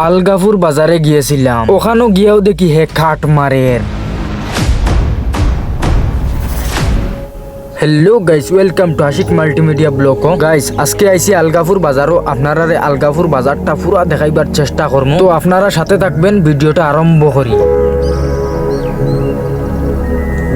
আলগাপুর বাজারে গিয়েছিলাম, ওখানেও গিয়েও দেখি হে খাট মারের। Hello guys, welcome to Ashik multimedia blog. Guys আজকে আইছি আলগাপুর বাজারও, আপনারা আলগাপুর বাজারটা পুরা দেখাইবার চেষ্টা করবো, তো আপনারা সাথে থাকবেন, ভিডিওটা আরম্ভ করি।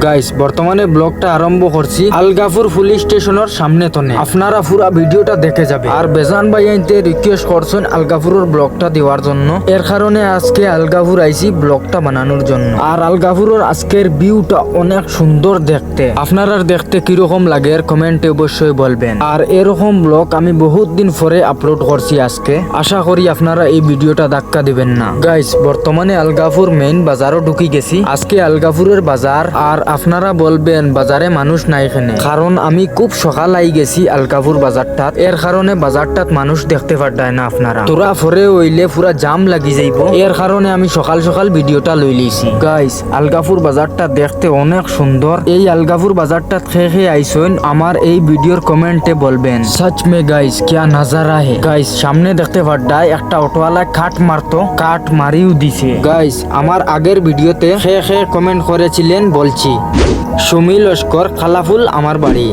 গাইস বর্তমানে ব্লগটা আরম্ভ করছি আলগাপুর পুলিশ স্টেশনের সামনে তনে, আপনারা পুরা ভিডিওটা দেখে যাবে। আর বেজান ভাই আইতে রিকোয়েস্ট করছেন আলগাপুরের ব্লগটা দেওয়ার জন্য, এর কারণে আজকে আলগাপুর আইছি ব্লগটা বানানোর জন্য। আর আলগাপুরের আজকের ভিউটা অনেক সুন্দর দেখতে, আপনারা দেখতে কিরকম লাগে এর কমেন্টে অবশ্যই বলবেন। আর এরকম ব্লগ আমি বহুত দিন পরে আপলোড করছি আজকে, আশা করি আপনারা এই ভিডিওটা ধাক্কা দিবেন না। গাইস বর্তমানে আলগাপুর মেইন বাজারও ঢুকি গেছি, আজকে আলগাপুরের বাজার। আর আপনারা বলবেন বাজারে মানুষ নাই এখানে, কারণ আমি খুব সকাল আই গেছি আলগাপুর বাজারটাত, এর কারণে বাজারটাত মানুষ দেখতে পারতায় না। আপনারা তোরা পরে হইলে পুরা জাম লাগি যাইব, এর কারণে আমি সকাল সকাল ভিডিওটা লই লইছি। গাইস আলগাপুর বাজারটা দেখতে অনেক সুন্দর, এই আলগাপুর বাজারটা খেয়ে আইসেন আমার এই ভিডিওর কমেন্টে বলবেন। সচ মে গাইস কিয়া নাজারা হে। গাইস সামনে দেখতে পারতায় একটা অটোওয়ালা কাট মারতো, কাট মারিও দিছে। গাইস আমার আগের ভিডিওতে খেয়ে কমেন্ট করেছিলেন, বলছি সুমি লস্কর, খালাফুল আমার বাড়ি,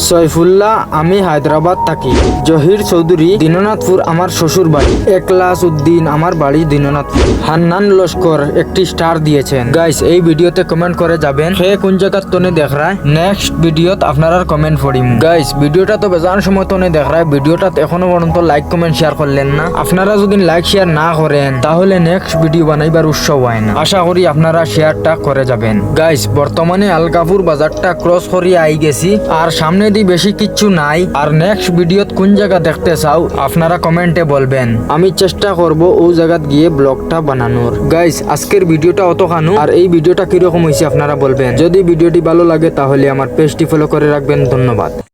সৈফুল্লাহ আমি হায়দ্রাবাদ থাকি, জহির চৌধুরী দীননাথপুর আমার শ্বশুর বাড়ি, একলাস উদ্দিন আমার বাড়ি দীননাথপুর, হান্নান লস্কর একটি স্টার দিয়েছেন। গাইস এই ভিডিওতে কমেন্ট করে যাবেন সে কোন জায়গার তনে দেখ রায়, নেক্সট ভিডিওত আপনারা কমেন্ট পড়িম। গাইস ভিডিওটা তো বেজান সময় তনে দেখ রায়, ভিডিওটা এখনো পর্যন্ত লাইক কমেন্ট শেয়ার করলেন না। আপনারা যদি লাইক শেয়ার না করেন তাহলে নেক্সট ভিডিও বানাইবার উৎসব হয় না, আশা করি আপনারা শেয়ারটা করে যাবেন। গাইস বর্তমানে আলগাপুর বাজারটা ক্রস করিয়ে আই গেছি, আর সামনে দি বেশি কিচ্ছু নাই। আর নেক্সট ভিডিওত কোন জায়গা দেখতে চাও আপনারা কমেন্টে বলবেন, আমি চেষ্টা করব ওই জায়গাত গিয়ে ব্লগটা বানানোর। গাইস আজকের ভিডিওটা অতখানো, আর এই ভিডিওটা কিরকম হয়েছে আপনারা বলবেন। যদি ভিডিওটি ভালো লাগে তাহলে আমার পেজটি ফলো করে রাখবেন। ধন্যবাদ।